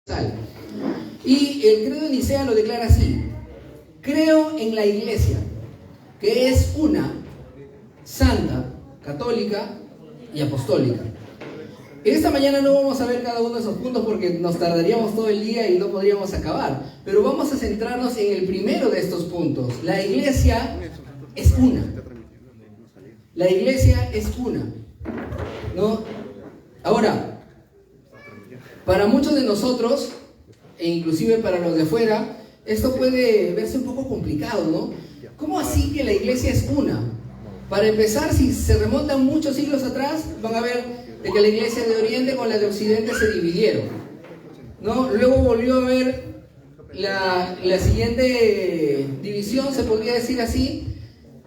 universal. Y el credo de Nicea lo declara así: creo en la Iglesia, que es una, santa, católica y apostólica. Esta mañana no vamos a ver cada uno de esos puntos porque nos tardaríamos todo el día y no podríamos acabar, pero vamos a centrarnos en el primero de estos puntos. La Iglesia es una. La Iglesia es una, ¿no? Ahora, para muchos de nosotros, e inclusive para los de afuera, esto puede verse un poco complicado, ¿no? ¿Cómo así que la Iglesia es una? Para empezar, si se remontan muchos siglos atrás, van a ver de que la Iglesia de Oriente con la de Occidente se dividieron, ¿no? Luego volvió a haber la siguiente división, se podría decir así,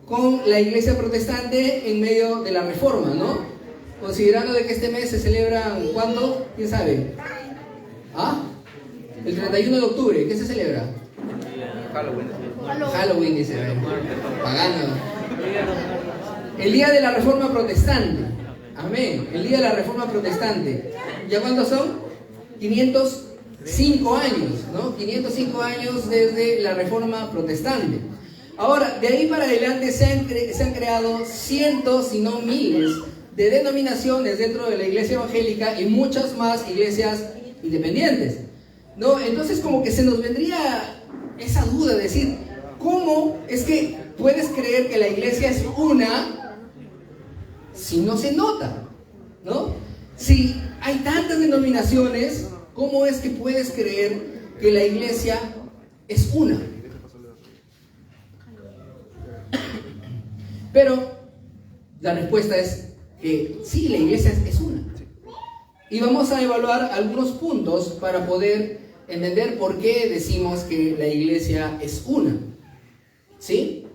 con la Iglesia protestante en medio de la Reforma, ¿no? Considerando de que este mes se celebra, ¿cuándo? ¿Quién sabe? ¿Ah? El 31 de octubre, ¿qué se celebra? Halloween, dice, pagano. El día de la Reforma Protestante. Amén. El día de la Reforma Protestante. ¿Ya cuántos son? 505 años, ¿no? 505 años desde la Reforma Protestante. Ahora, de ahí para adelante se han creado cientos, si no miles, de denominaciones dentro de la iglesia evangélica y muchas más iglesias independientes, ¿no? Entonces como que se nos vendría esa duda de decir, ¿cómo es que puedes creer que la iglesia es una si no se nota, ¿no? Si hay tantas denominaciones, ¿cómo es que puedes creer que la iglesia es una? Pero la respuesta es que sí, la iglesia es una. Y vamos a evaluar algunos puntos para poder entender por qué decimos que la iglesia es una. ¿Sí?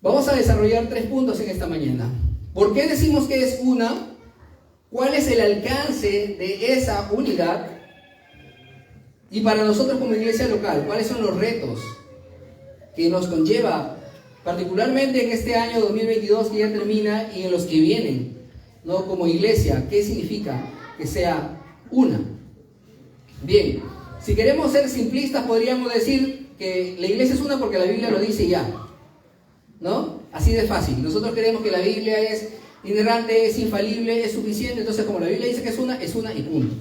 Vamos a desarrollar 3 puntos en esta mañana. ¿Por qué decimos que es una? ¿Cuál es el alcance de esa unidad? Y para nosotros como iglesia local, ¿cuáles son los retos que nos conlleva, particularmente en este año 2022 que ya termina y en los que vienen, ¿no? Como iglesia, ¿qué significa que sea una? Bien, si queremos ser simplistas, podríamos decir que la iglesia es una porque la Biblia lo dice ya, ¿no? Así de fácil. Nosotros creemos que la Biblia es inerrante, es infalible, es suficiente, entonces como la Biblia dice que es una y punto.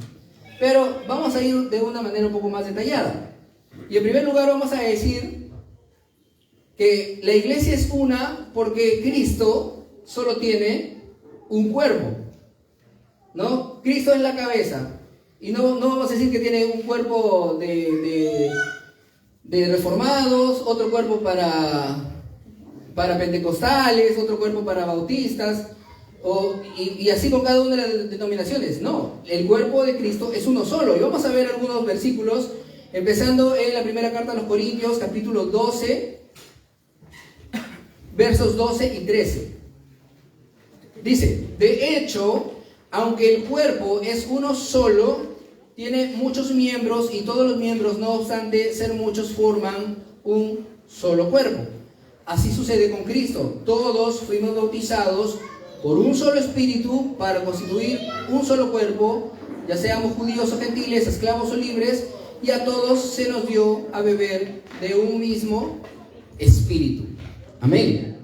Pero vamos a ir de una manera un poco más detallada. Y en primer lugar vamos a decir que la iglesia es una porque Cristo solo tiene un cuerpo, ¿no? Cristo es la cabeza. Y no vamos a decir que tiene un cuerpo de reformados, otro cuerpo para pentecostales, otro cuerpo para bautistas, y así con cada una de las denominaciones. No, el cuerpo de Cristo es uno solo. Y vamos a ver algunos versículos, empezando en la primera carta a los Corintios, capítulo 12, versos 12 y 13. Dice: de hecho, aunque el cuerpo es uno solo, tiene muchos miembros y todos los miembros, no obstante ser muchos, forman un solo cuerpo. Así sucede con Cristo. Todos fuimos bautizados por un solo espíritu para constituir un solo cuerpo, ya seamos judíos o gentiles, esclavos o libres, y a todos se nos dio a beber de un mismo espíritu. Amén.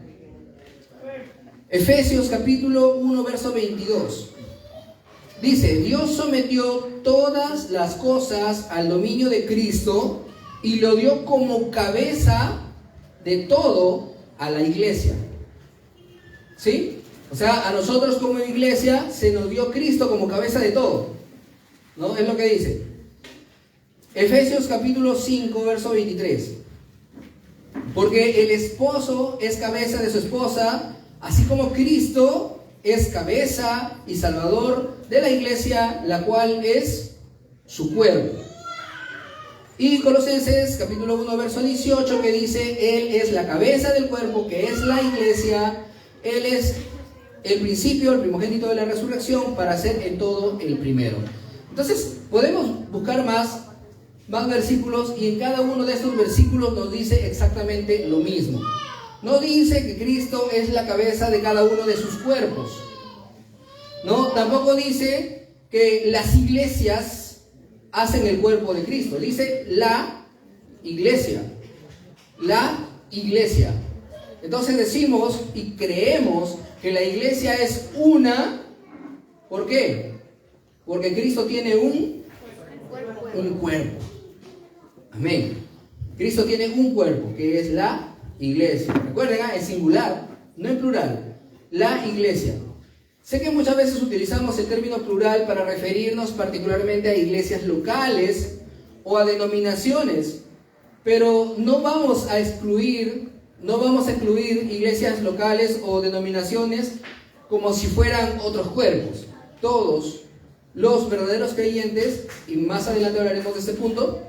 Efesios capítulo 1, verso 22. Dice: Dios sometió todas las cosas al dominio de Cristo y lo dio como cabeza de todo a la iglesia. ¿Sí? O sea, a nosotros como iglesia se nos dio Cristo como cabeza de todo, ¿no? Es lo que dice. Efesios capítulo 5, verso 23. Porque el esposo es cabeza de su esposa, así como Cristo es cabeza y salvador de la iglesia, la cual es su cuerpo. Y Colosenses capítulo 1, verso 18, que dice: Él es la cabeza del cuerpo, que es la iglesia. Él es el principio, el primogénito de la resurrección, para ser en todo el primero. Entonces podemos buscar más versículos, y en cada uno de estos versículos nos dice exactamente lo mismo. No dice que Cristo es la cabeza de cada uno de sus cuerpos. No, tampoco dice que las iglesias hacen el cuerpo de Cristo. Dice la iglesia. La iglesia. Entonces decimos y creemos que la iglesia es una. ¿Por qué? Porque Cristo tiene un cuerpo. Amén. Cristo tiene un cuerpo, que es la iglesia. Recuerden, es singular, no en plural. La iglesia. Sé que muchas veces utilizamos el término plural para referirnos particularmente a iglesias locales o a denominaciones, pero no vamos a excluir iglesias locales o denominaciones como si fueran otros cuerpos. Todos los verdaderos creyentes, y más adelante hablaremos de este punto,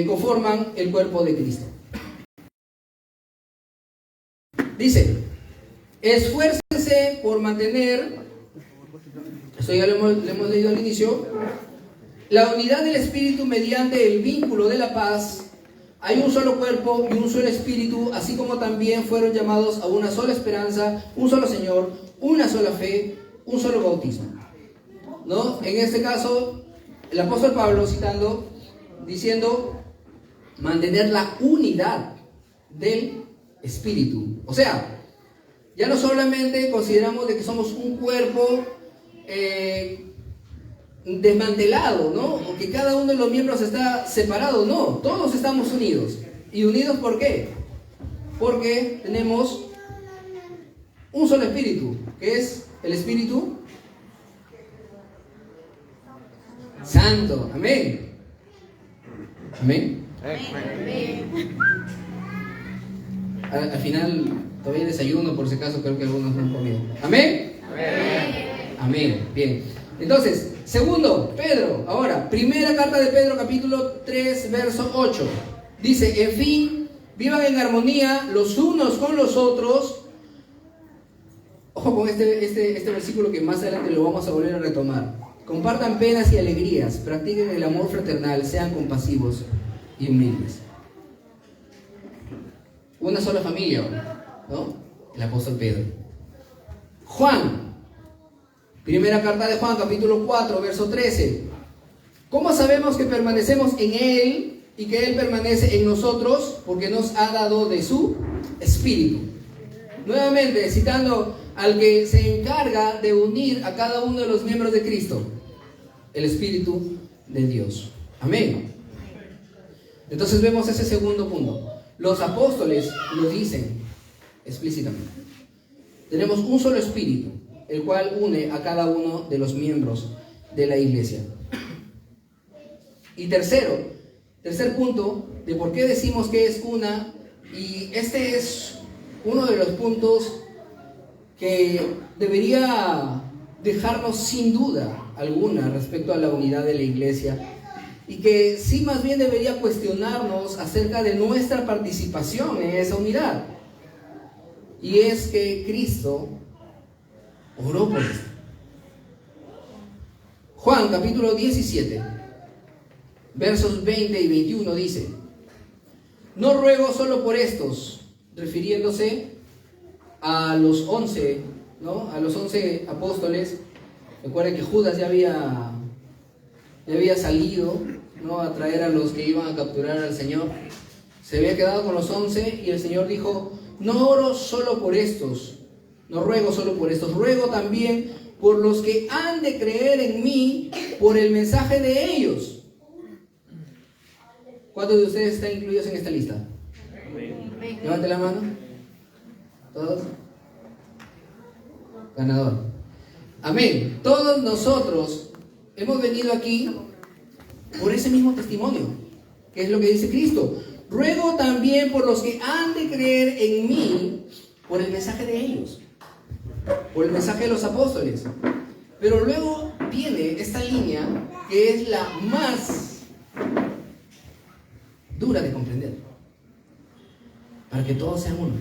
conforman el cuerpo de Cristo. Dice, esfuércense por mantener, esto ya lo hemos leído al inicio, la unidad del Espíritu mediante el vínculo de la paz. Hay un solo cuerpo y un solo Espíritu, así como también fueron llamados a una sola esperanza, un solo Señor, una sola fe, un solo bautismo. ¿No? En este caso, el apóstol Pablo diciendo, mantener la unidad del Espíritu. O sea, ya no solamente consideramos de que somos un cuerpo desmantelado, ¿no? O que cada uno de los miembros está separado. No, todos estamos unidos. ¿Y unidos por qué? Porque tenemos un solo Espíritu, que es el Espíritu Santo. Amén. Amén. Al final todavía desayuno, por si acaso, creo que algunos no han comido. ¿Amén? Amén. Bien. Entonces, segundo, Pedro. Ahora, primera carta de Pedro, capítulo 3, verso 8. Dice, en fin, vivan en armonía los unos con los otros. Ojo con este versículo que más adelante lo vamos a volver a retomar. Compartan penas y alegrías, practiquen el amor fraternal, sean compasivos y humildes. Una sola familia, ¿no? El apóstol Pedro. Juan, primera carta de Juan, capítulo 4, verso 13. ¿Cómo sabemos que permanecemos en Él y que Él permanece en nosotros? Porque nos ha dado de su Espíritu. Nuevamente, citando al que se encarga de unir a cada uno de los miembros de Cristo, el Espíritu de Dios. Amén. Entonces vemos ese segundo punto. Los apóstoles lo dicen explícitamente. Tenemos un solo Espíritu, el cual une a cada uno de los miembros de la iglesia. Y tercer punto de por qué decimos que es una, y este es uno de los puntos que debería dejarnos sin duda alguna respecto a la unidad de la iglesia, y que sí más bien debería cuestionarnos acerca de nuestra participación en esa unidad. Y es que Cristo oró por esto. Juan capítulo 17, versos 20 y 21 dice: no ruego solo por estos, refiriéndose a los 11, ¿no? A los 11 apóstoles. Recuerden que Judas ya había salido, ¿no? A traer a los que iban a capturar al Señor. Se había quedado con los 11 y el Señor dijo: no oro solo por estos, no ruego solo por estos, ruego también por los que han de creer en mí por el mensaje de ellos. ¿Cuántos de ustedes están incluidos en esta lista? Levante la mano. ¿Todos? Ganador. Amén. Todos nosotros hemos venido aquí por ese mismo testimonio, que es lo que dice Cristo. Ruego también por los que han de creer en mí por el mensaje de ellos, por el mensaje de los apóstoles. Pero luego viene esta línea que es la más dura de comprender. Para que todos sean uno.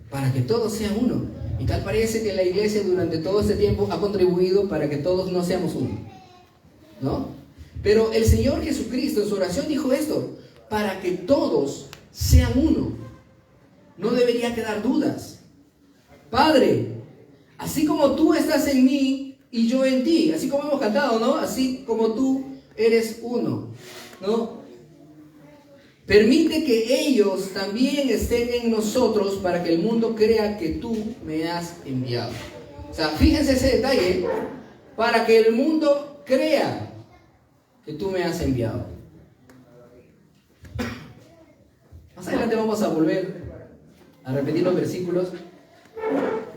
Para que todos sean uno. Y tal parece que la iglesia durante todo este tiempo ha contribuido para que todos no seamos uno, ¿no? Pero el Señor Jesucristo en su oración dijo esto: para que todos sean uno. No debería quedar dudas. Padre, así como tú estás en mí y yo en ti, así como hemos cantado, ¿no? Así como tú eres uno, ¿no? Permite que ellos también estén en nosotros para que el mundo crea que tú me has enviado. O sea, fíjense ese detalle, para que el mundo crea que tú me has enviado. Más adelante vamos a volver a repetir los versículos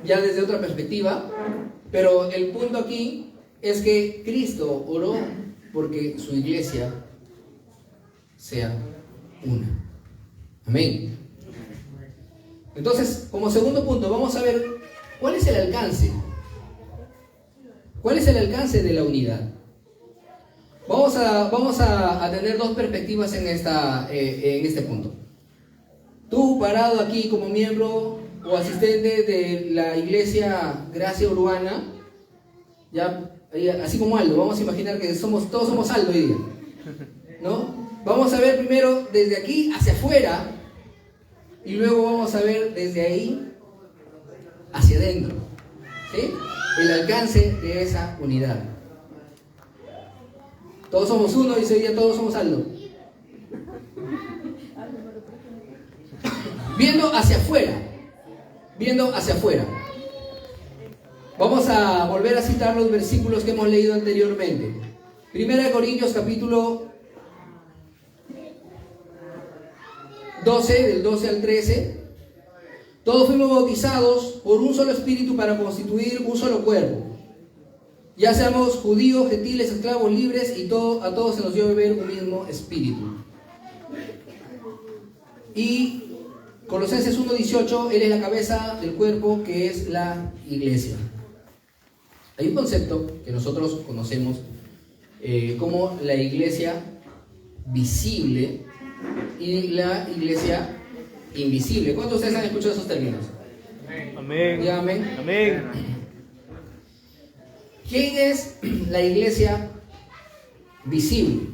ya desde otra perspectiva, pero el punto aquí es que Cristo oró porque su iglesia sea una. Amén. Entonces, como segundo punto, vamos a ver cuál es el alcance. ¿Cuál es el alcance de la unidad? Vamos a tener dos perspectivas en este punto. Tú, parado aquí como miembro o asistente de la iglesia Gracia Urbana, ya, así como Aldo, vamos a imaginar que todos somos Aldo hoy día, ¿no? Vamos a ver primero desde aquí hacia afuera y luego vamos a ver desde ahí hacia adentro, ¿sí? El alcance de esa unidad. Todos somos uno, dice hoy día, todos somos Aldo. Viendo hacia afuera. Vamos a volver a citar los versículos que hemos leído anteriormente. Primera de Corintios capítulo 12, del 12 al 13. Todos fuimos bautizados por un solo espíritu para constituir un solo cuerpo. Ya seamos judíos, gentiles, esclavos, libres, y a todos se nos dio a beber un mismo espíritu. Y Colosenses 1:18, Él es la cabeza del cuerpo, que es la iglesia. Hay un concepto que nosotros conocemos como la iglesia visible y la iglesia invisible. ¿Cuántos de ustedes han escuchado esos términos? Amén. Dígame. Amén. ¿Quién es la iglesia visible?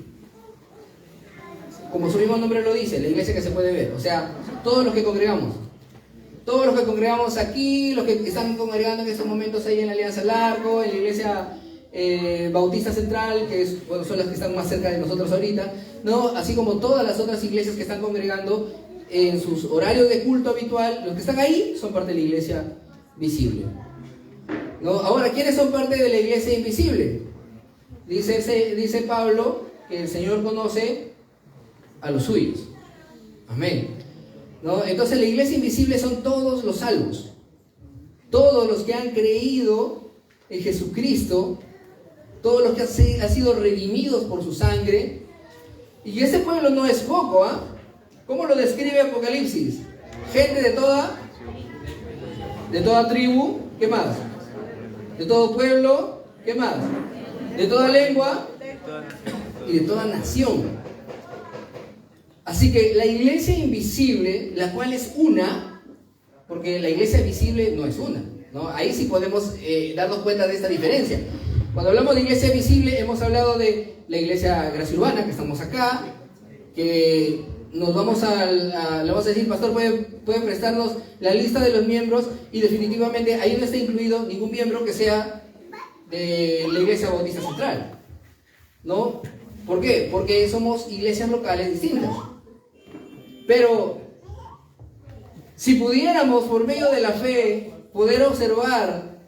Como su mismo nombre lo dice, la iglesia que se puede ver. O sea, todos los que congregamos. Todos los que congregamos aquí, los que están congregando en estos momentos ahí en la Alianza del Arco, en la iglesia Bautista Central, que son las que están más cerca de nosotros ahorita, ¿no? Así como todas las otras iglesias que están congregando en sus horarios de culto habitual, los que están ahí son parte de la iglesia visible, ¿no? Ahora, ¿quiénes son parte de la iglesia invisible? Dice Pablo que el Señor conoce a los suyos. Amén, ¿no? Entonces la iglesia invisible son todos los salvos, todos los que han creído en Jesucristo, todos los que han sido redimidos por su sangre. Y ese pueblo no es poco, ¿ah? ¿Cómo lo describe Apocalipsis? Gente de toda tribu, ¿qué más? De todo pueblo, ¿qué más? De toda lengua y de toda nación. Así que la iglesia invisible, la cual es una, porque la iglesia visible no es una, ¿no? Ahí sí podemos darnos cuenta de esta diferencia. Cuando hablamos de iglesia visible, hemos hablado de la iglesia Gracia Urbana, que estamos acá, que le vamos a decir, pastor, puede prestarnos la lista de los miembros, y definitivamente ahí no está incluido ningún miembro que sea de la iglesia Bautista Central, ¿no? ¿Por qué? Porque somos iglesias locales distintas. Pero si pudiéramos, por medio de la fe, poder observar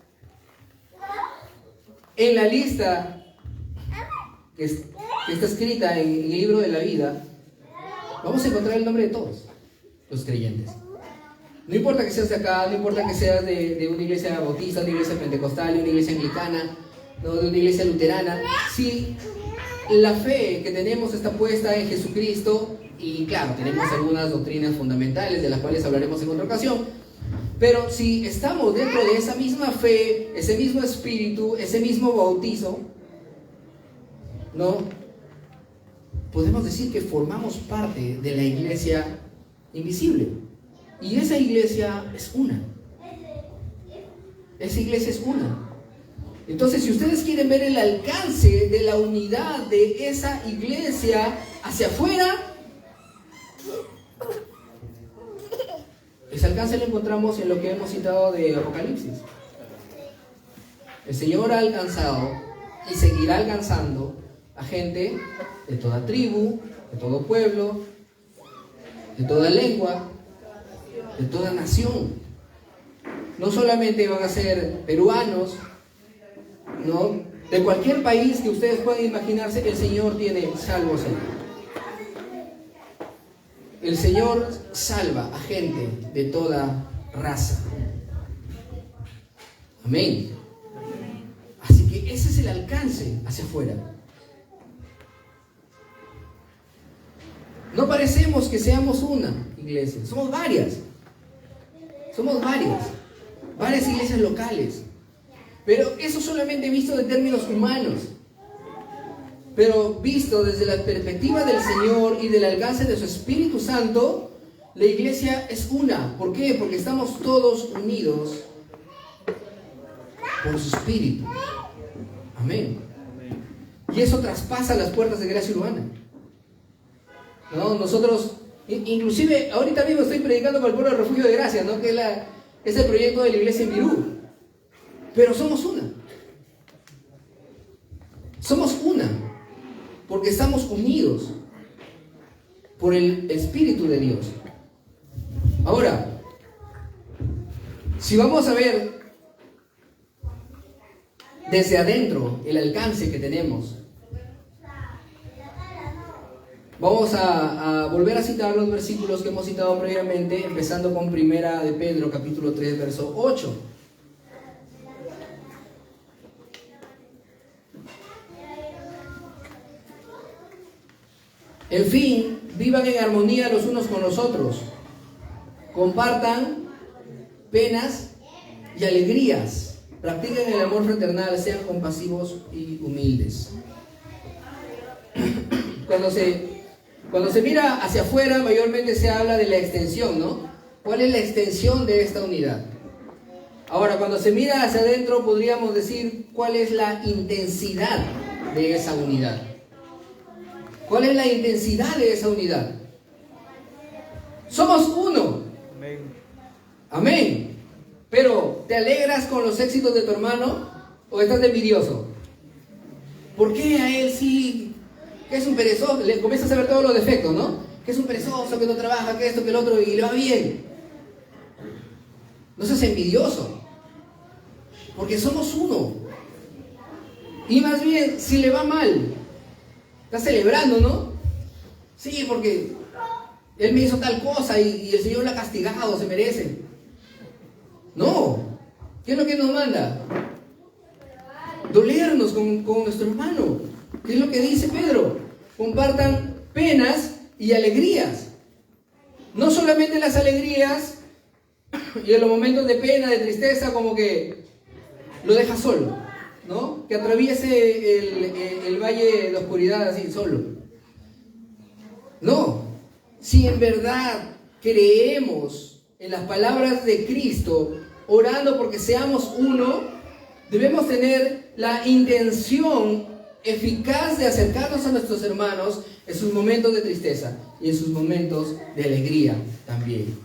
en la lista que está escrita en el libro de la vida, vamos a encontrar el nombre de todos los creyentes. No importa que seas de acá, no importa que seas de una iglesia bautista, de una iglesia pentecostal, de una iglesia anglicana, ¿no? De una iglesia luterana. Si la fe que tenemos está puesta en Jesucristo, y claro, tenemos algunas doctrinas fundamentales de las cuales hablaremos en otra ocasión, pero si estamos dentro de esa misma fe, ese mismo espíritu, ese mismo bautizo, ¿no? Podemos decir que formamos parte de la iglesia invisible. Y esa iglesia es una. Esa iglesia es una. Entonces, si ustedes quieren ver el alcance de la unidad de esa iglesia hacia afuera, ese alcance lo encontramos en lo que hemos citado de Apocalipsis. El Señor ha alcanzado y seguirá alcanzando a gente de toda tribu, de todo pueblo, de toda lengua, de toda nación. No solamente van a ser peruanos, ¿no? De cualquier país que ustedes puedan imaginarse, el Señor tiene salvos ahí. El Señor salva a gente de toda raza. Amén. Así que ese es el alcance hacia afuera. No parecemos que seamos una iglesia, somos varias. Somos varias iglesias locales. Pero eso solamente visto de términos humanos. Pero visto desde la perspectiva del Señor y del alcance de su Espíritu Santo, la iglesia es una. ¿Por qué? Porque estamos todos unidos por su Espíritu. Amén. Y eso traspasa las puertas de Gracia Urbana. ¿No? Nosotros, inclusive, ahorita mismo estoy predicando para el pueblo del Refugio de Gracia, ¿no? Que es el proyecto de la iglesia en Virú. Pero somos una. Somos una. Porque estamos unidos por el Espíritu de Dios. Ahora, si vamos a ver desde adentro el alcance que tenemos, vamos a volver a citar los versículos que hemos citado previamente, empezando con Primera de Pedro, capítulo 3, verso 8. En fin, vivan en armonía los unos con los otros. Compartan penas y alegrías. Practiquen el amor fraternal, sean compasivos y humildes. Cuando se mira hacia afuera, mayormente se habla de la extensión, ¿no? ¿Cuál es la extensión de esta unidad? Ahora, cuando se mira hacia adentro, podríamos decir cuál es la intensidad de esa unidad. ¿Cuál es la intensidad de esa unidad? Somos uno. Amén. Amén. Pero, ¿te alegras con los éxitos de tu hermano o estás envidioso? ¿Por qué a él sí? Que es un perezoso, le comienzas a ver todos los defectos, ¿no? Que es un perezoso, que no trabaja, que esto, que el otro, y le va bien. No seas envidioso, porque somos uno. Y más bien, si le va mal, está celebrando, ¿no? Sí, porque él me hizo tal cosa y el Señor lo ha castigado, se merece. No. ¿Qué es lo que nos manda? Dolernos con nuestro hermano. ¿Qué es lo que dice Pedro? Compartan penas y alegrías. No solamente las alegrías y en los momentos de pena, de tristeza, como que lo deja solo, ¿no? Que atraviese el valle de oscuridad así, solo. No. Si en verdad creemos en las palabras de Cristo, orando porque seamos uno, debemos tener la intención eficaz de acercarnos a nuestros hermanos en sus momentos de tristeza y en sus momentos de alegría también.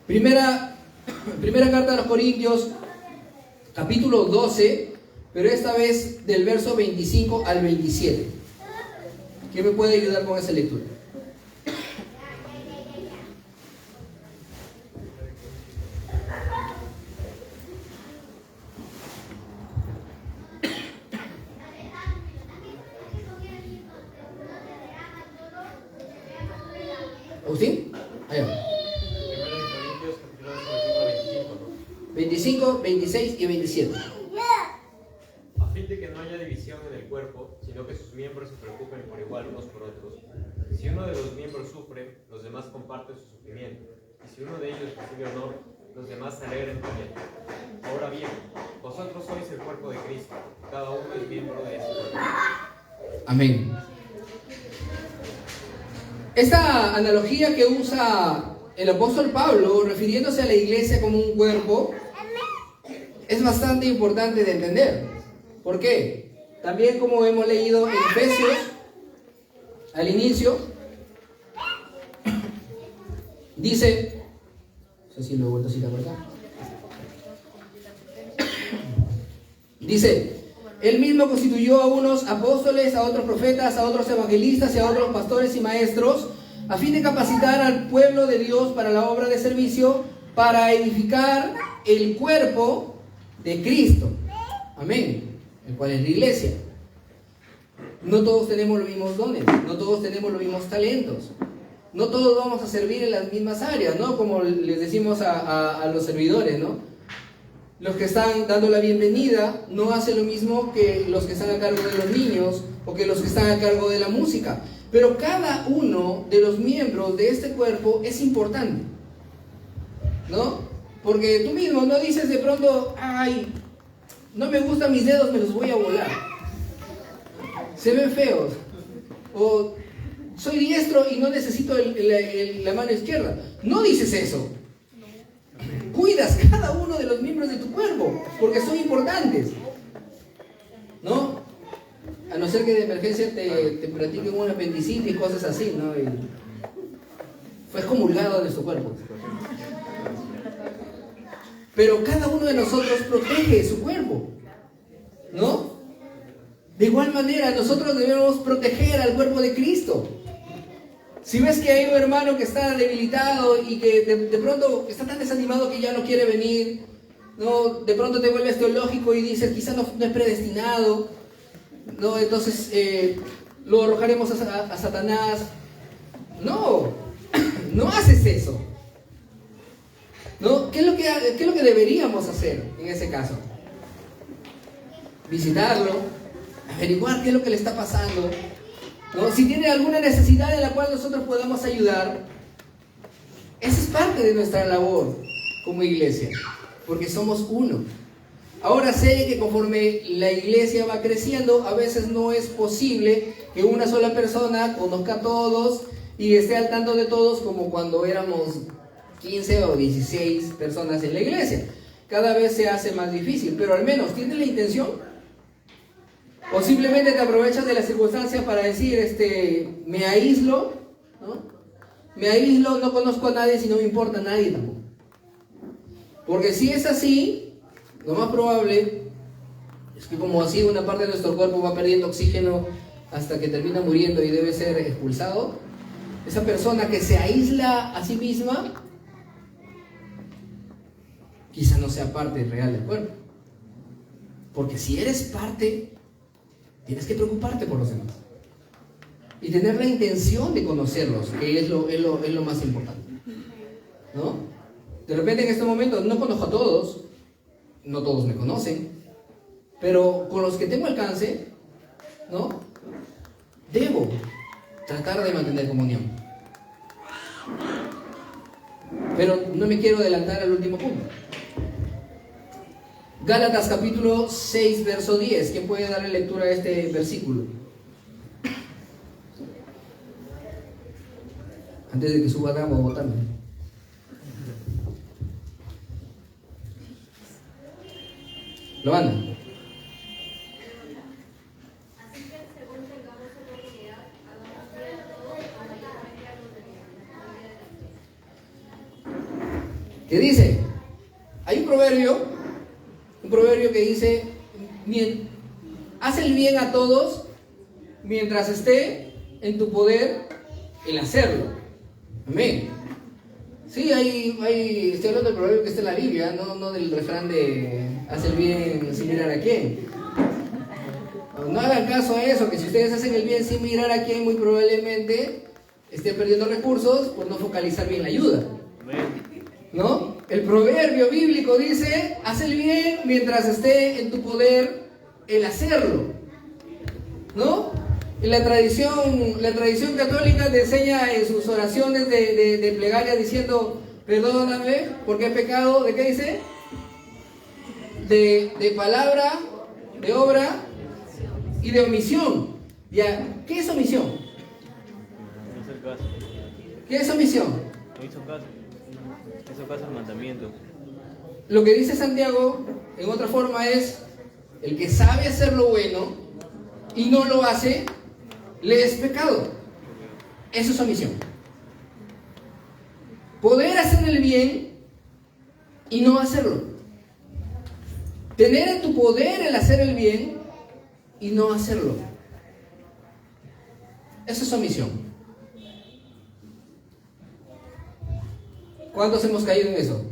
Primera carta a los Corintios, capítulo 12, pero esta vez del verso 25 al 27. ¿Quién me puede ayudar con esa lectura? ¿Agustín? Allá. 25, 26 y 27. A fin de que no haya división en el cuerpo, sino que sus miembros se preocupen por igual unos por otros. Si uno de los miembros sufre, los demás comparten su sufrimiento. Y si uno de ellos recibe honor, los demás se alegran con él. Ahora bien, vosotros sois el cuerpo de Cristo, cada uno es miembro de ese cuerpo. Amén. Esta analogía que usa el apóstol Pablo, refiriéndose a la iglesia como un cuerpo, es bastante importante de entender. ¿Por qué? También, como hemos leído en Efesios, al inicio, dice, No sé si lo he vuelto a citar por acá. Dice, él mismo constituyó a unos apóstoles, a otros profetas, a otros evangelistas y a otros pastores y maestros, a fin de capacitar al pueblo de Dios para la obra de servicio, para edificar el cuerpo de Cristo. Amén. El cual es la iglesia. No todos tenemos los mismos dones, no todos tenemos los mismos talentos, no todos vamos a servir en las mismas áreas, ¿no? Como les decimos a los servidores, ¿no? Los que están dando la bienvenida no hacen lo mismo que los que están a cargo de los niños o que los que están a cargo de la música. Pero cada uno de los miembros de este cuerpo es importante, ¿no? Porque tú mismo no dices de pronto, ay, no me gustan mis dedos, me los voy a volar. Se ven feos. O soy diestro y no necesito la mano izquierda. No dices eso. Cuidas cada uno de los miembros de tu cuerpo, porque son importantes, ¿no? A no ser que de emergencia te practiquen un apendicitis y cosas así, ¿no? Y fue excomulgado de su cuerpo. Pero cada uno de nosotros protege su cuerpo, ¿no? De igual manera, nosotros debemos proteger al cuerpo de Cristo. Si ves que hay un hermano que está debilitado y que de pronto está tan desanimado que ya no quiere venir, ¿no? De pronto te vuelves teológico y dices, quizás no es predestinado, ¿no? Entonces lo arrojaremos a Satanás. No, no haces eso, ¿no? ¿Qué es lo que deberíamos hacer en ese caso? Visitarlo, averiguar qué es lo que le está pasando, ¿no? Si tiene alguna necesidad en la cual nosotros podamos ayudar. Esa es parte de nuestra labor como iglesia, porque somos uno. Ahora sé que conforme la iglesia va creciendo, a veces no es posible que una sola persona conozca a todos y esté al tanto de todos como cuando éramos 15 o 16 personas en la iglesia. Cada vez se hace más difícil, pero al menos tienes la intención. O simplemente te aprovechas de las circunstancias para decir, me aíslo, ¿no? Me aíslo, no conozco a nadie, si no me importa a nadie tampoco. Porque si es así, lo más probable es que como así una parte de nuestro cuerpo va perdiendo oxígeno hasta que termina muriendo y debe ser expulsado, esa persona que se aísla a sí misma, quizá no sea parte real del cuerpo. Porque si eres parte, tienes que preocuparte por los demás y tener la intención de conocerlos, que es lo más importante, ¿no? De repente en este momento no conozco a todos, no todos me conocen, pero con los que tengo alcance, ¿no? Debo tratar de mantener comunión. Pero no me quiero adelantar al último punto. Gálatas capítulo 6, verso 10. ¿Quién puede darle lectura a este versículo? Antes de que suba Gama a votarme. Lo van. ¿Qué dice? Hay un proverbio que dice, haz el bien a todos mientras esté en tu poder el hacerlo. Amén. Sí, estoy hablando del proverbio que está en la Biblia, no del refrán de haz el bien sin mirar a quién. No hagan caso a eso, que si ustedes hacen el bien sin mirar a quién, muy probablemente estén perdiendo recursos por no focalizar bien la ayuda. ¿No? El proverbio bíblico dice, haz el bien mientras esté en tu poder el hacerlo, ¿no? Y la tradición católica te enseña en sus oraciones de plegaria diciendo, perdóname porque he pecado, ¿de qué dice? De palabra, de obra y de omisión. ¿Ya? ¿Qué es omisión? ¿Qué es omisión? No hizo caso. Hizo caso al mandamiento. Lo que dice Santiago, en otra forma, es el que sabe hacer lo bueno y no lo hace, le es pecado. Eso es omisión. Poder hacer el bien y no hacerlo. Tener en tu poder el hacer el bien y no hacerlo. Esa es su misión. ¿Cuántos hemos caído en eso?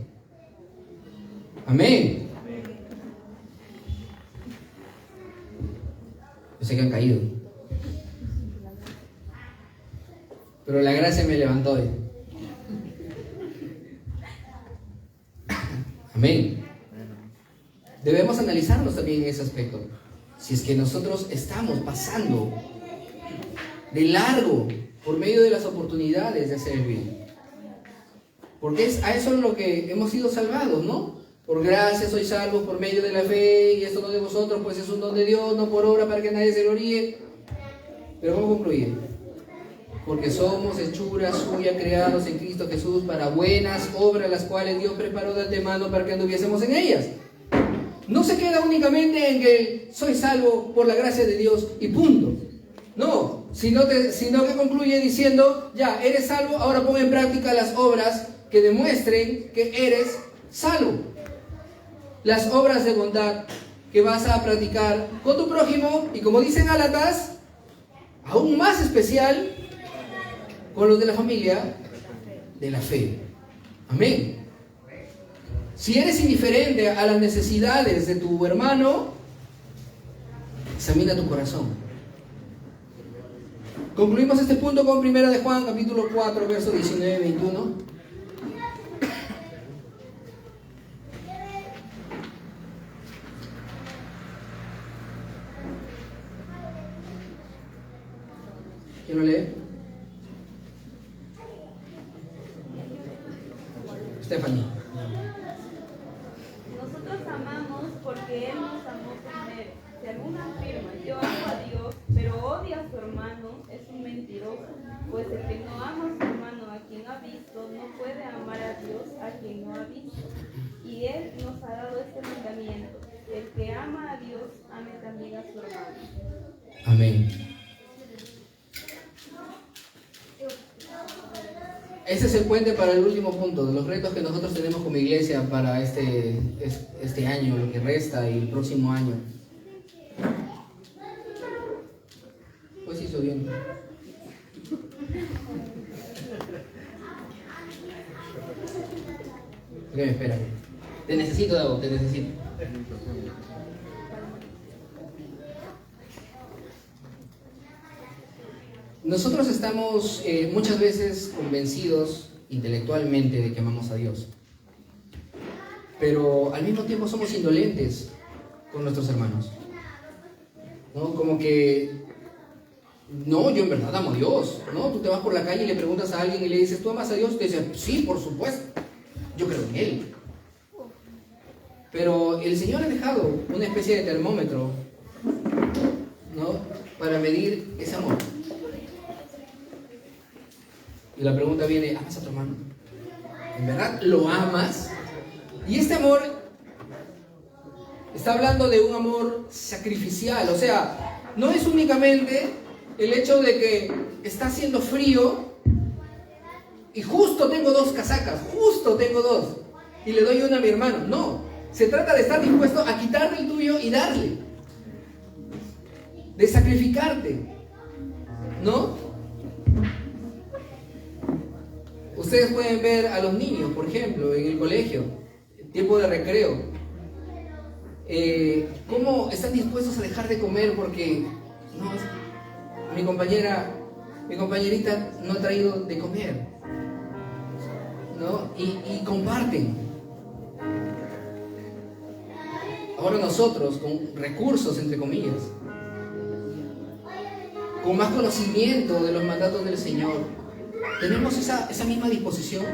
Amén. Yo sé que han caído, pero la gracia me levantó hoy. Amén. Debemos analizarnos también en ese aspecto. Si es que nosotros estamos pasando de largo por medio de las oportunidades de hacer el bien. Porque a eso es lo que hemos sido salvados, ¿no? Por gracia sois salvos por medio de la fe, y esto no de vosotros, pues es un don de Dios, no por obra para que nadie se gloríe. Pero ¿cómo concluye? Porque somos hechura suya, creados en Cristo Jesús para buenas obras, las cuales Dios preparó de antemano para que anduviésemos en ellas. No se queda únicamente en que soy salvo por la gracia de Dios y punto. No, sino que concluye diciendo, ya, eres salvo, ahora pon en práctica las obras que demuestren que eres salvo. Las obras de bondad que vas a practicar con tu prójimo, y como dicen Gálatas, aún más especial con los de la familia de la fe. Amén. Si eres indiferente a las necesidades de tu hermano, examina tu corazón. Concluimos este punto con 1 de Juan, capítulo 4, versos 19 y 21. ¿Quién lo lee? Stephanie. Nosotros amamos porque Él nos amó primero. Si alguno afirma, yo amo a Dios, pero odia a su hermano, es un mentiroso. Pues el que no ama a su hermano a quien ha visto, no puede amar a Dios a quien no ha visto. Y Él nos ha dado este mandamiento: el que ama a Dios, ame también a su hermano. Amén. Ese es el puente para el último punto, de los retos que nosotros tenemos como iglesia para este año, lo que resta, y el próximo año. Pues hizo bien. ¿Por qué me esperan? Te necesito, Davo, te necesito. Nosotros estamos muchas veces convencidos intelectualmente de que amamos a Dios, pero al mismo tiempo somos indolentes con nuestros hermanos, ¿no? Como que, no, yo en verdad amo a Dios, ¿no? Tú te vas por la calle y le preguntas a alguien y le dices, ¿tú amas a Dios? Y te dice, sí, por supuesto, yo creo en Él. Pero el Señor ha dejado una especie de termómetro, ¿no? Para medir ese amor. Y la pregunta viene, ¿amas a tu hermano? ¿En verdad lo amas? Y este amor está hablando de un amor sacrificial. O sea, no es únicamente el hecho de que está haciendo frío y justo tengo 2 casacas, justo tengo 2, y le doy una a mi hermano. No, se trata de estar dispuesto a quitarte el tuyo y darle, de sacrificarte, ¿no? Ustedes pueden ver a los niños, por ejemplo, en el colegio, tiempo de recreo, cómo están dispuestos a dejar de comer porque no, mi compañerita no ha traído de comer, ¿no? Y comparten. Ahora nosotros, con recursos, entre comillas, con más conocimiento de los mandatos del Señor, ¿tenemos esa misma disposición?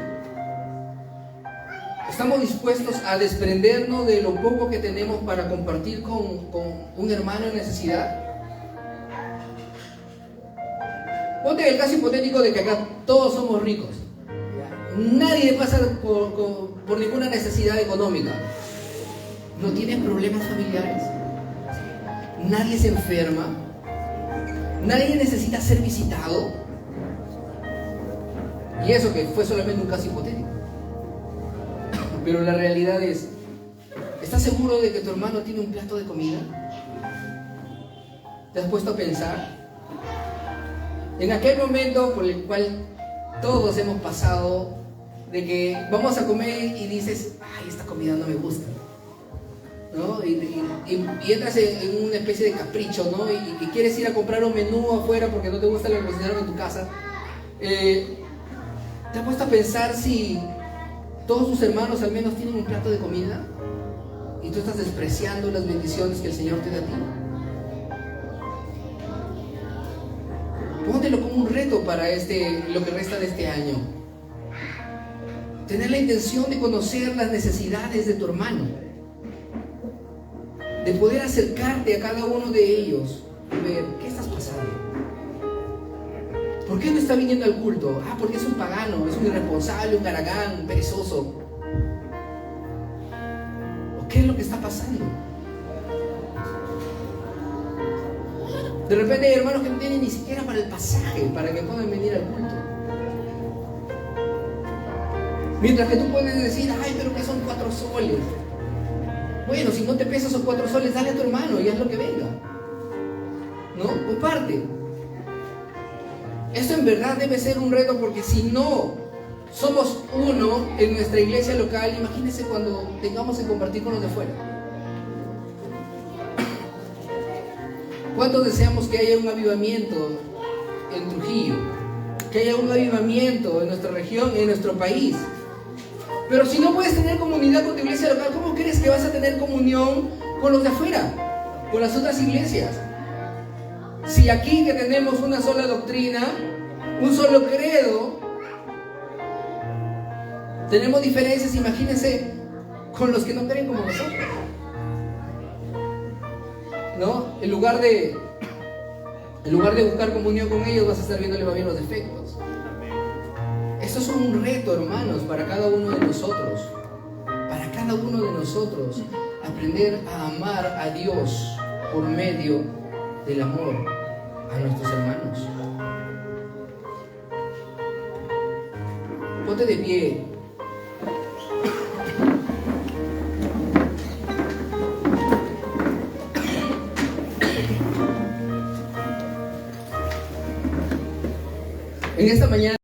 ¿Estamos dispuestos a desprendernos de lo poco que tenemos para compartir con un hermano en necesidad? Ponte el caso hipotético de que acá todos somos ricos. Nadie pasa por ninguna necesidad económica. No tienes problemas familiares. Nadie se enferma. Nadie necesita ser visitado. Y eso que fue solamente un caso hipotético. Pero la realidad es, ¿estás seguro de que tu hermano tiene un plato de comida? ¿Te has puesto a pensar? En aquel momento por el cual todos hemos pasado, de que vamos a comer y dices, ay, esta comida no me gusta, ¿no? Y entras en una especie de capricho, ¿no? Y quieres ir a comprar un menú afuera porque no te gusta lo que cocinaron en tu casa. ¿Te has puesto a pensar si todos tus hermanos al menos tienen un plato de comida? Y tú estás despreciando las bendiciones que el Señor te da a ti. Póntelo como un reto para lo que resta de este año. Tener la intención de conocer las necesidades de tu hermano, de poder acercarte a cada uno de ellos y ver, ¿qué estás pasando? ¿Por qué no está viniendo al culto? Ah, porque es un pagano, es un irresponsable, un garagán, un perezoso. ¿O qué es lo que está pasando? De repente hay hermanos que no tienen ni siquiera para el pasaje, para que puedan venir al culto. Mientras que tú puedes decir, ay, pero que son 4 soles. Bueno, si no te pesa esos 4 soles, dale a tu hermano y haz lo que venga. ¿No? Comparte. Esto en verdad debe ser un reto, porque si no somos uno en nuestra iglesia local, imagínense cuando tengamos que compartir con los de fuera. ¿Cuántos deseamos que haya un avivamiento en Trujillo? Que haya un avivamiento en nuestra región, en nuestro país. Pero si no puedes tener comunidad con tu iglesia local, ¿cómo crees que vas a tener comunión con los de afuera? Con las otras iglesias. Si aquí que tenemos una sola doctrina, un solo credo, tenemos diferencias, imagínense con los que no creen como nosotros, ¿no? En lugar de buscar comunión con ellos, vas a estar viéndole más bien los defectos. Esto es un reto, hermanos, para cada uno de nosotros. Para cada uno de nosotros, aprender a amar a Dios por medio del amor a nuestros hermanos. Ponte de pie. En esta mañana